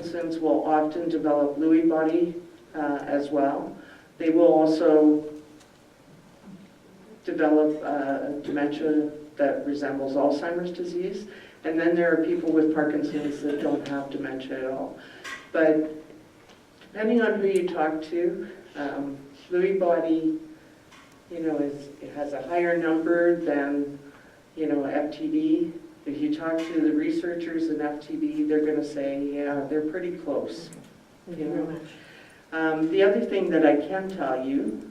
Parkinson's will often develop Lewy body as well. They will also develop dementia that resembles Alzheimer's disease. And then there are people with Parkinson's that don't have dementia at all. But depending on who you talk to, Lewy body, it has a higher number than, FTD. If you talk to the researchers in FTD, they're going to say, yeah, they're pretty close. Thank you very much. The other thing that I can tell you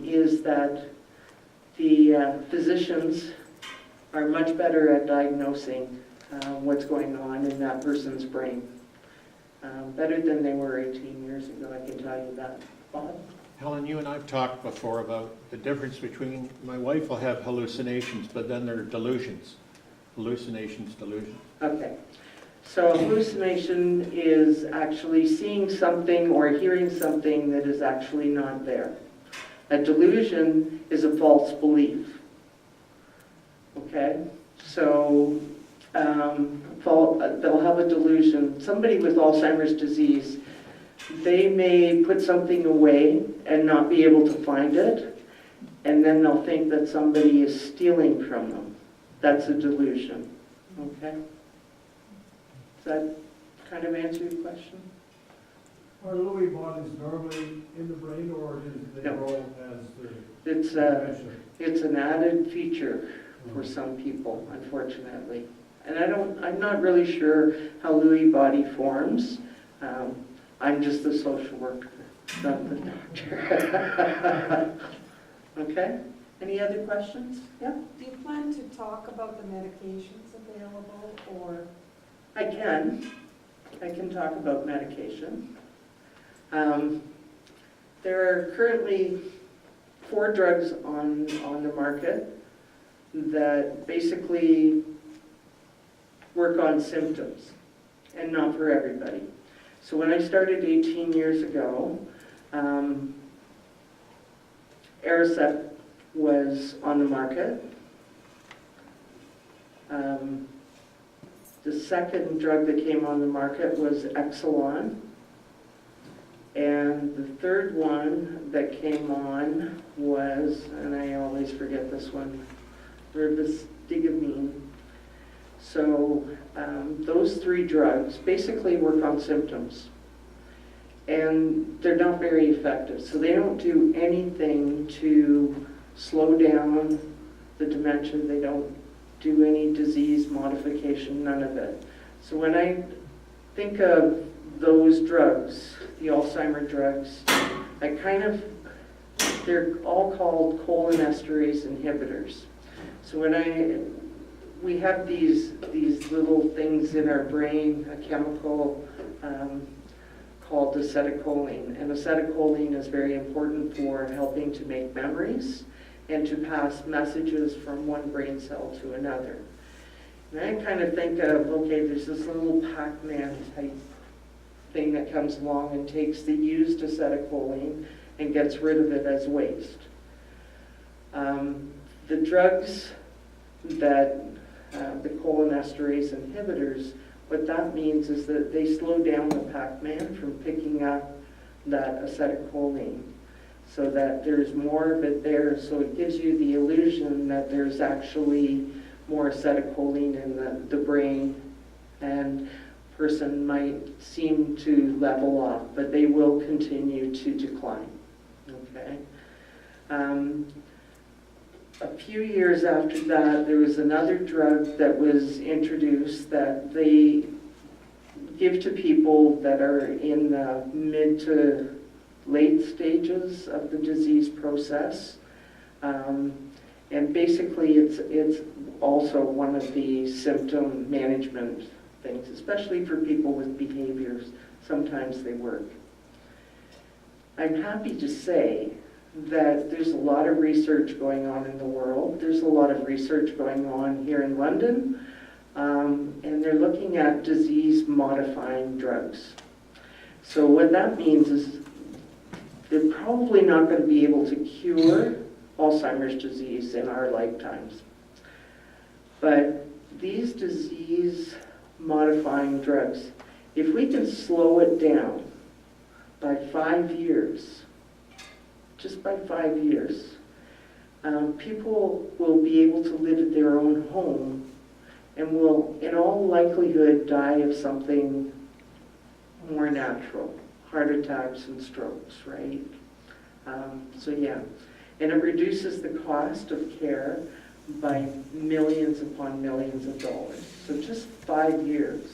is that the physicians are much better at diagnosing what's going on in that person's brain. Better than they were 18 years ago, I can tell you that. Bob? Helen, you and I have talked before about the difference between, my wife will have hallucinations, but then there are delusions. Hallucinations, delusions. Okay. So a hallucination is actually seeing something or hearing something that is actually not there. A delusion is a false belief. Okay? So they'll have a delusion. Somebody with Alzheimer's disease, they may put something away and not be able to find it, and then they'll think that somebody is stealing from them. That's a delusion. Okay? Does that kind of answer your question? Are Lewy bodies normally in the brain, or do they No. grow as they're It's an added feature for some people, unfortunately. And I'm not really sure how Lewy body forms. I'm just the social worker, not the doctor. Okay? Any other questions? Yeah? Do you plan to talk about the medications available, or? I can talk about medication. There are currently 4 drugs on the market that basically work on symptoms and not for everybody. So when I started 18 years ago, Aricept was on the market. The second drug that came on the market was Exelon. And the third one that came on was, and I always forget this one, rivastigmine. So those 3 drugs basically work on symptoms. And they're not very effective. So they don't do anything to slow down the dementia. They don't do any disease modification, none of it. So when I think of those drugs, the Alzheimer drugs, they're all called cholinesterase inhibitors. So we have these little things in our brain, a chemical called acetylcholine. And acetylcholine is very important for helping to make memories and to pass messages from one brain cell to another. And I kind of think of, okay, there's this little Pac-Man type thing that comes along and takes the used acetylcholine and gets rid of it as waste. The drugs that, the cholinesterase inhibitors, what that means is that they slow down the Pac-Man from picking up that acetylcholine so that there's more of it there. So it gives you the illusion that there's actually more acetylcholine in the brain, and person might seem to level off, but they will continue to decline. Okay. A few years after that, there was another drug that was introduced that they give to people that are in the mid to late stages of the disease process. And basically it's also one of the symptom management things, especially for people with behaviors. Sometimes they work. I'm happy to say that there's a lot of research going on in the world. There's a lot of research going on here in London, and they're looking at disease-modifying drugs. So what that means is they're probably not going to be able to cure Alzheimer's disease in our lifetimes. But these disease-modifying drugs If we can slow it down by 5 years, just by 5 years, people will be able to live at their own home and will, in all likelihood, die of something more natural, heart attacks and strokes, right? So yeah, and it reduces the cost of care by millions upon millions of dollars. So just 5 years.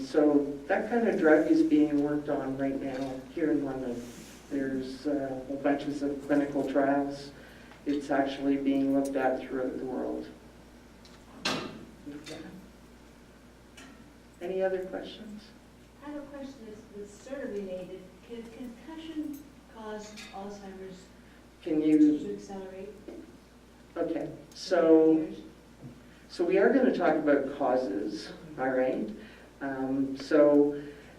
So that kind of drug is being worked on right now here in London. There's whole bunches of clinical trials. It's actually being looked at throughout the world. Okay. Any other questions? I have a question that's sort of related. Can concussion cause Alzheimer's Can you, to accelerate? okay, so we are going to talk about causes, all right? So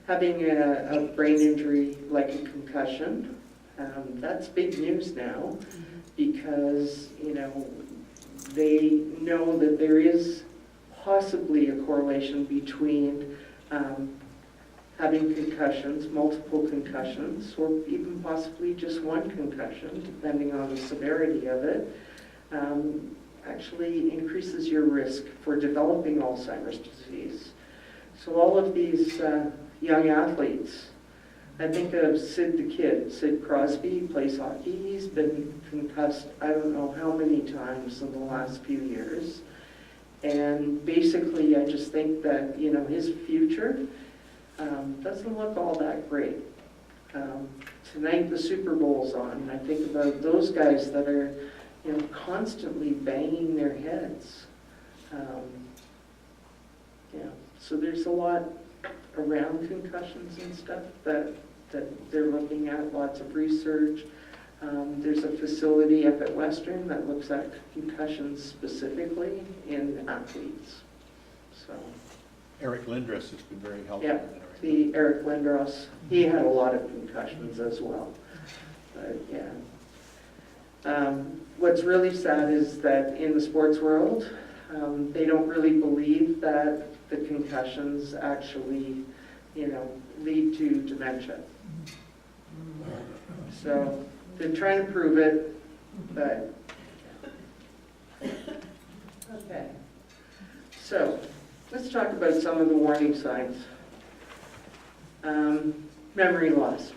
having a brain injury like a concussion, that's big news now because, they know that there is possibly a correlation between having concussions, multiple concussions, or even possibly just one concussion, depending on the severity of it, actually increases your risk for developing Alzheimer's disease. So all of these young athletes, I think of Sid the Kid, Sid Crosby, he plays hockey. He's been concussed I don't know how many times in the last few years. And basically I just think that, his future doesn't look all that great. Tonight the Super Bowl's on, and I think about those guys that are, constantly banging their heads. So there's a lot around concussions and stuff that they're looking at, lots of research. There's a facility up at Western that looks at concussions specifically in athletes. So, Eric Lindros has been very helpful. yeah, the Eric Lindros, he had a lot of concussions as well. But yeah. What's really sad is that in the sports world, they don't really believe that the concussions actually, lead to dementia. So they're trying to prove it, but okay. So let's talk about some of the warning signs. Memory loss.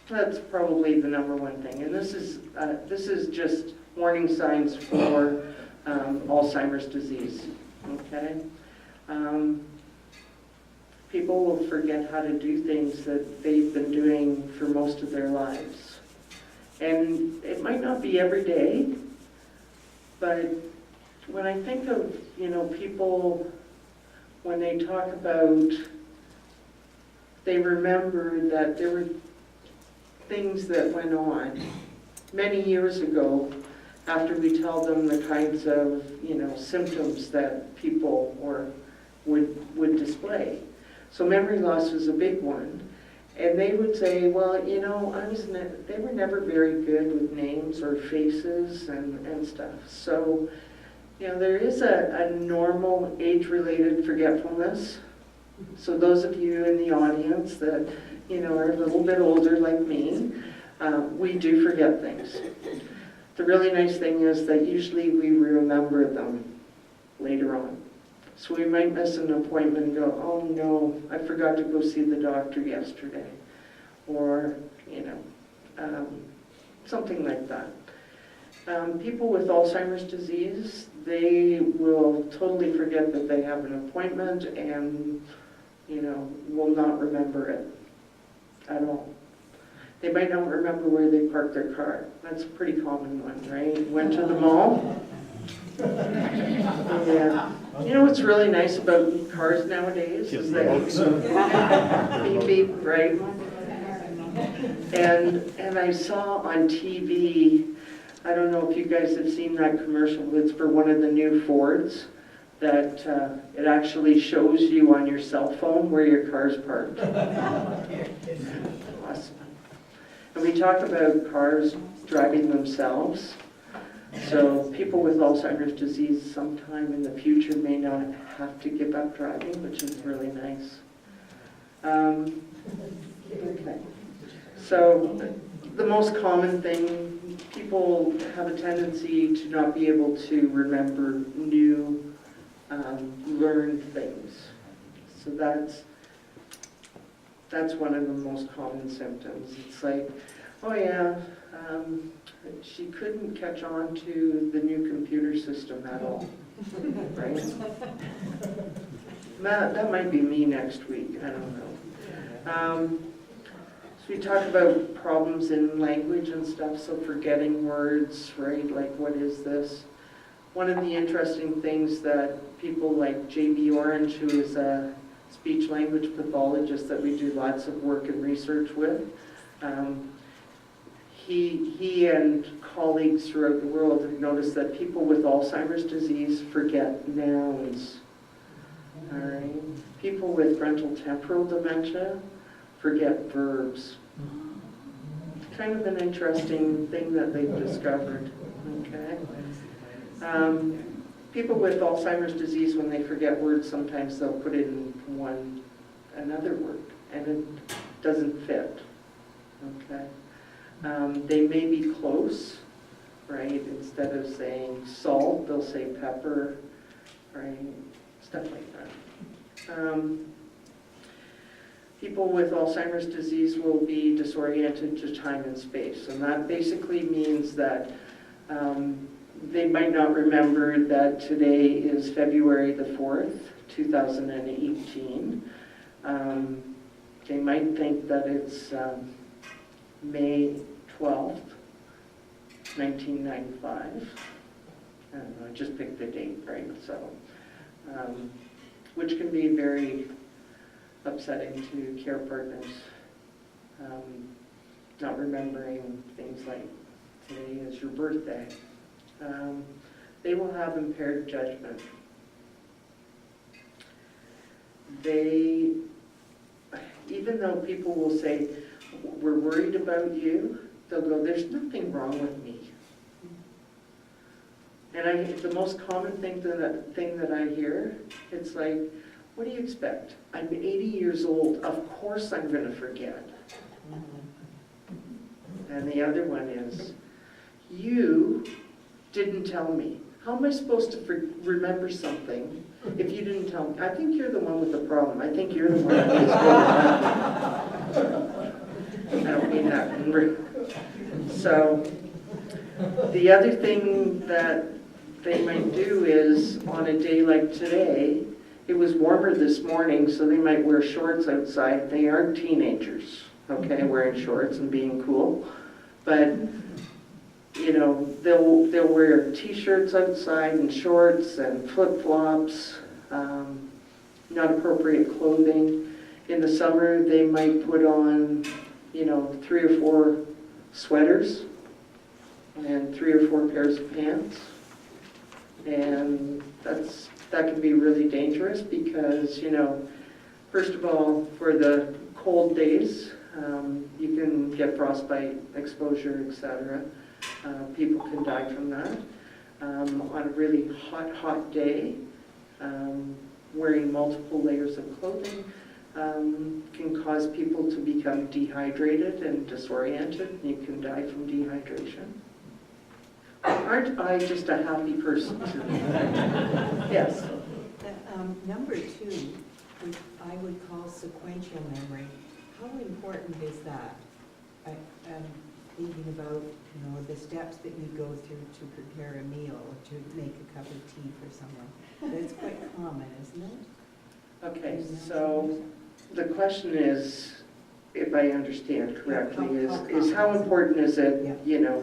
That's probably the number one thing, and this is just warning signs for Alzheimer's disease. Okay, people will forget how to do things that they've been doing for most of their lives, and it might not be every day, but when I think of people when they talk about, they remember that there were things that went on many years ago after we tell them the kinds of symptoms that people would display. So memory loss was a big one, and they would say, well, they were never very good with names or faces and stuff. So there is a normal age-related forgetfulness. So those of you in the audience that are a little bit older like me, we do forget things. The really nice thing is that usually we remember them later on. So we might miss an appointment and go, oh no, I forgot to go see the doctor yesterday. Or, something like that. People with Alzheimer's disease, they will totally forget that they have an appointment and, will not remember it at all. They might not remember where they parked their car. That's a pretty common one, right? Went to the mall. Yeah. What's really nice about cars nowadays is that beep beep, right? And I saw on TV, I don't know if you guys have seen that commercial, it's for one of the new Fords, that it actually shows you on your cell phone where your car's parked. Awesome. And we talk about cars driving themselves. So people with Alzheimer's disease sometime in the future may not have to give up driving, which is really nice. Okay. So the most common thing, people have a tendency to not be able to remember new learned things. So that's one of the most common symptoms. It's like, oh yeah, she couldn't catch on to the new computer system at all, right? That might be me next week, I don't know. So we talk about problems in language and stuff, so forgetting words, right? Like, what is this? One of the interesting things that people like J.B. Orange, who is a speech-language pathologist that we do lots of work and research with, he and colleagues throughout the world have noticed that people with Alzheimer's disease forget nouns. All right. People with frontal temporal dementia forget verbs. Kind of an interesting thing that they've discovered. Okay. People with Alzheimer's disease, when they forget words, sometimes they'll put in another word, and it doesn't fit. Okay. They may be close, right? Instead of saying salt, they'll say pepper, right? Stuff like that. People with Alzheimer's disease will be disoriented to time and space, and that basically means that they might not remember that today is February the 4th, 2018. They might think that it's May 12th, 1995. I don't know, I just picked the date, right? So, which can be very upsetting to care partners, not remembering things like today is your birthday. They will have impaired judgment. Even though people will say, we're worried about you, they'll go, there's nothing wrong with me. And the most common thing that I hear, it's like, what do you expect? I'm 80 years old, of course I'm going to forget. And the other one is, you didn't tell me. How am I supposed to remember something if you didn't tell me? I think you're the one with the problem. I think you're the one that needs to I don't mean that. So the other thing that they might do is, on a day like today, it was warmer this morning, so they might wear shorts outside. They aren't teenagers, okay, wearing shorts and being cool. But you know, they'll wear t-shirts outside and shorts and flip-flops, not appropriate clothing. In the summer, they might put on, 3 or 4 sweaters and 3 or 4 pairs of pants. And that can be really dangerous because, first of all, for the cold days, you can get frostbite exposure, etc. People can die from that. On a really hot day, wearing multiple layers of clothing can cause people to become dehydrated and disoriented. You can die from dehydration. Aren't I just a happy person today? Yes? Number 2, which I would call sequential memory. How important is that? I'm thinking about, the steps that you go through to prepare a meal, or to make a cup of tea for someone. That's quite common, isn't it? Okay, so the question is, if I understand correctly, is how important is it,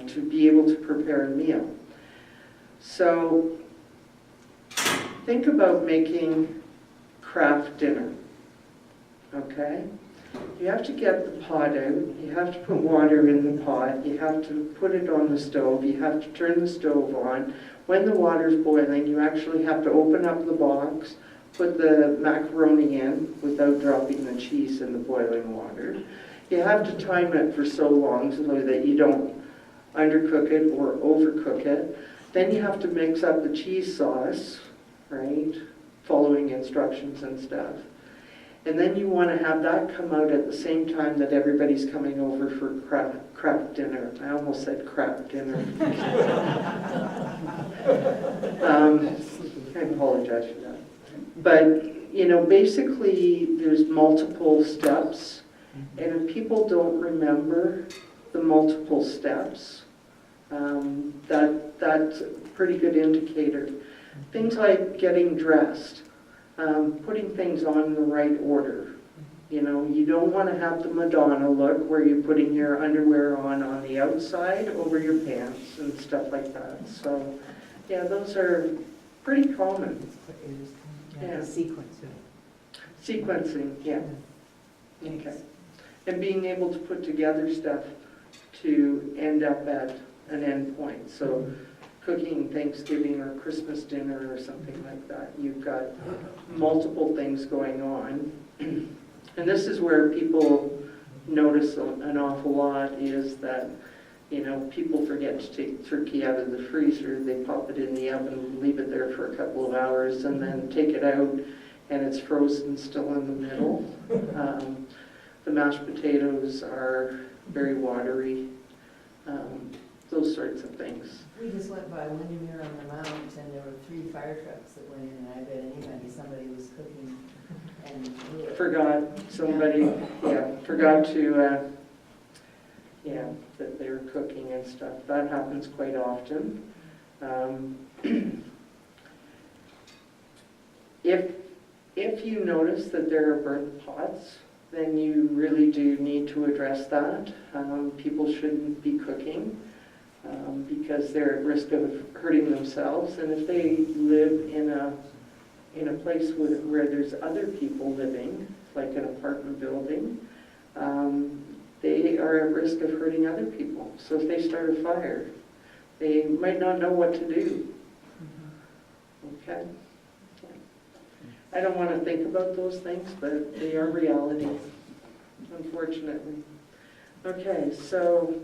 to be able to prepare a meal? So think about making craft dinner, okay? You have to get the pot out, you have to put water in the pot, you have to put it on the stove, you have to turn the stove on. When the water's boiling, you actually have to open up the box, put the macaroni in without dropping the cheese in the boiling water. You have to time it for so long so that you don't undercook it or overcook it. Then you have to mix up the cheese sauce, right? Following instructions and stuff. And then you want to have that come out at the same time that everybody's coming over for craft dinner. I almost said crap dinner. I apologize for that. But, you know, basically there's multiple steps, and if people don't remember the multiple steps, that's a pretty good indicator. Things like getting dressed, putting things on in the right order. You know, you don't want to have the Madonna look where you're putting your underwear on the outside over your pants and stuff like that. So, yeah, those are pretty common. Yeah. Sequencing. Sequencing, yeah. Thanks. Okay. And being able to put together stuff to end up at an end point. So cooking Thanksgiving or Christmas dinner or something like that, you've got multiple things going on. And this is where people notice an awful lot is that, you know, people forget to take turkey out of the freezer. They pop it in the oven, leave it there for a couple of hours, and then take it out, and it's frozen still in the middle. The mashed potatoes are very watery, those sorts of things. We just went by Windermere on the Mount, and there were 3 fire trucks that went in, and I bet somebody was cooking and blew it. Forgot somebody, forgot to, that they were cooking and stuff. That happens quite often. If you notice that there are burnt pots, then you really do need to address that. People shouldn't be cooking because they're at risk of hurting themselves. And if they live in a place where there's other people living, like an apartment building, they are at risk of hurting other people. So if they start a fire, they might not know what to do. Okay? I don't want to think about those things, but they are reality, unfortunately. Okay, so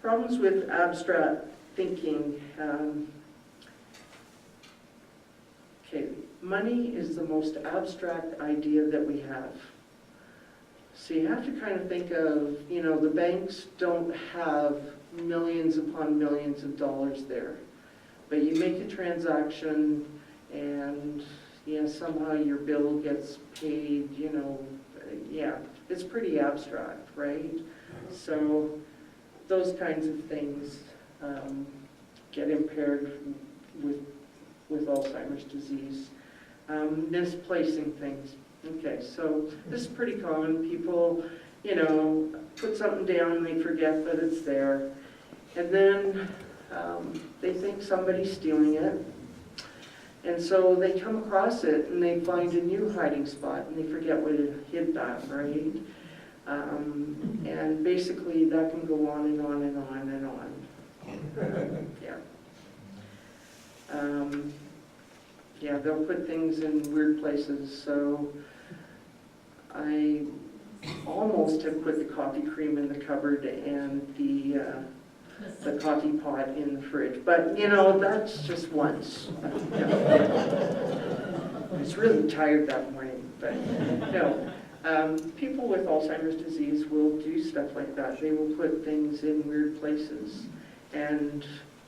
problems with abstract thinking. Okay, money is the most abstract idea that we have. So you have to kind of think of, you know, the banks don't have millions upon millions of dollars there. But you make a transaction and, yeah, somehow your bill gets paid, you know, yeah, it's pretty abstract, right? So those kinds of things get impaired with Alzheimer's disease. Misplacing things. Okay, so this is pretty common. People, you know, put something down and they forget that it's there. And then they think somebody's stealing it. And so they come across it and they find a new hiding spot and they forget where to hid that, right? And basically that can go on and on and on and on. Yeah, they'll put things in weird places. So I almost have put the coffee cream in the cupboard and the coffee pot in the fridge. But, you know, that's just once. I was really tired that morning, but no. People with Alzheimer's disease will do stuff like that. They will put things in weird places,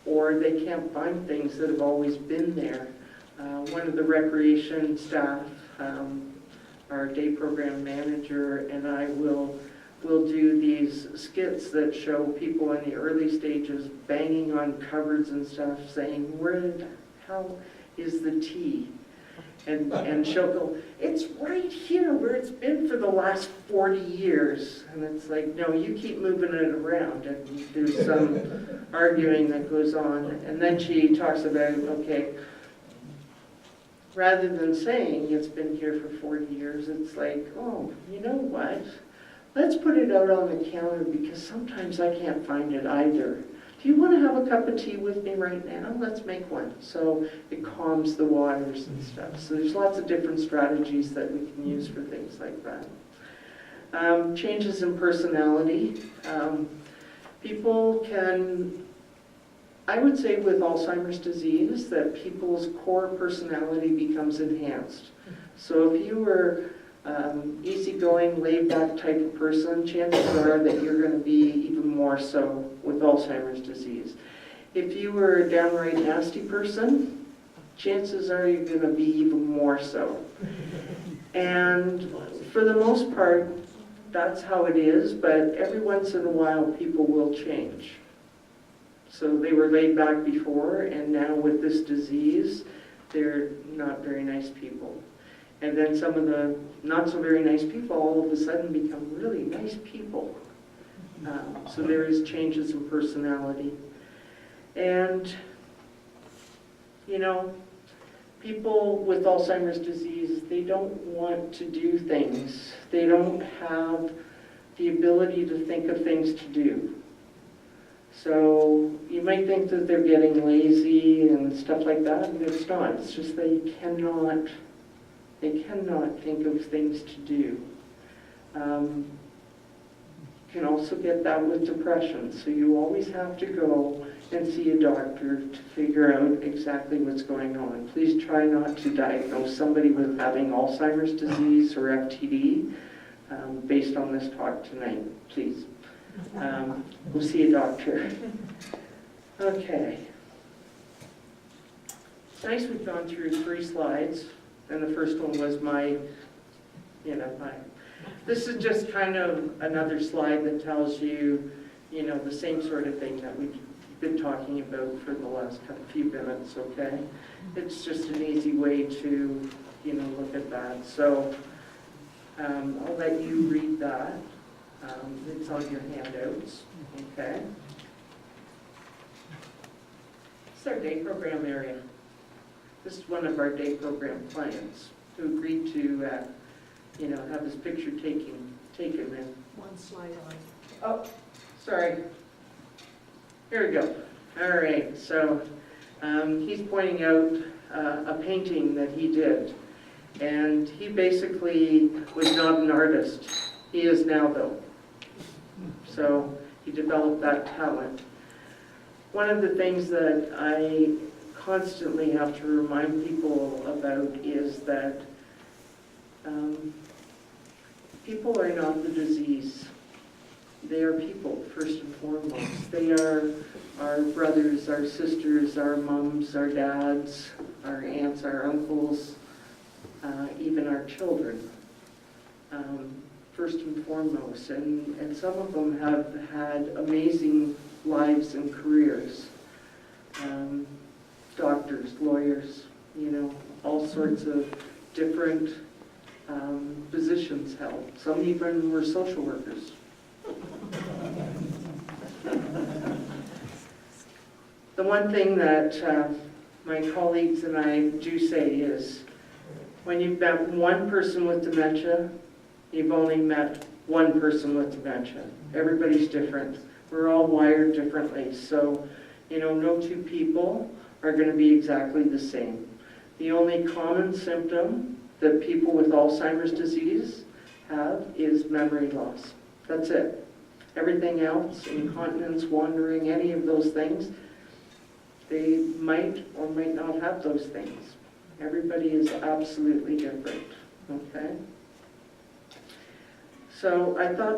or they can't find things that have always been there. One of the recreation staff, our day program manager, and I will do these skits that show people in the early stages banging on cupboards and stuff, saying, how is the tea? And she'll go, it's right here where it's been for the last 40 years. And it's like, no, you keep moving it around. And there's some arguing that goes on. And then she talks about, okay, rather than saying it's been here for 40 years, it's like, oh, you know what? Let's put it out on the counter because sometimes I can't find it either. Do you want to have a cup of tea with me right now? Let's make one. So it calms the waters and stuff. So there's lots of different strategies that we can use for things like that. Changes in personality. People can, I would say with Alzheimer's disease, that people's core personality becomes enhanced. So if you were easygoing, laid-back type of person, chances are that you're going to be even more so with Alzheimer's disease. If you were a downright nasty person, chances are you're going to be even more so. And for the most part, that's how it is, but every once in a while people will change. So they were laid back before, and now with this disease, they're not very nice people. And then some of the not so very nice people all of a sudden become really nice people. So there is changes in personality. And, you know, people with Alzheimer's disease, they don't want to do things. They don't have the ability to think of things to do. So you might think that they're getting lazy and stuff like that, and it's not. It's just they cannot think of things to do. You can also get that with depression, so you always have to go and see a doctor to figure out exactly what's going on. Please try not to diagnose somebody with having Alzheimer's disease or FTD based on this talk tonight, please. Go see a doctor. Okay. It's nice we've gone through 3 slides, and the first one was my. This is just kind of another slide that tells you, the same sort of thing that we've been talking about for the last few minutes, okay? It's just an easy way to, look at that. So I'll let you read that. It's on your handouts, okay? It's our day program area. This is one of our day program clients who agreed to, have his picture taken and. One slide on. Oh, sorry. Here we go. All right, so he's pointing out a painting that he did. And he basically was not an artist. He is now, though. So he developed that talent. One of the things that I constantly have to remind people about is that people are not the disease. They are people, first and foremost. They are our brothers, our sisters, our moms, our dads, our aunts, our uncles, even our children, first and foremost. And some of them have had amazing lives and careers. Doctors, lawyers, all sorts of different positions held. Some even were social workers. The one thing that my colleagues and I do say is, when you've met one person with dementia, you've only met one person with dementia. Everybody's different. We're all wired differently. So, no 2 people are going to be exactly the same. The only common symptom that people with Alzheimer's disease have is memory loss. That's it. Everything else, incontinence, wandering, any of those things, they might or might not have those things. Everybody is absolutely different, okay? So I thought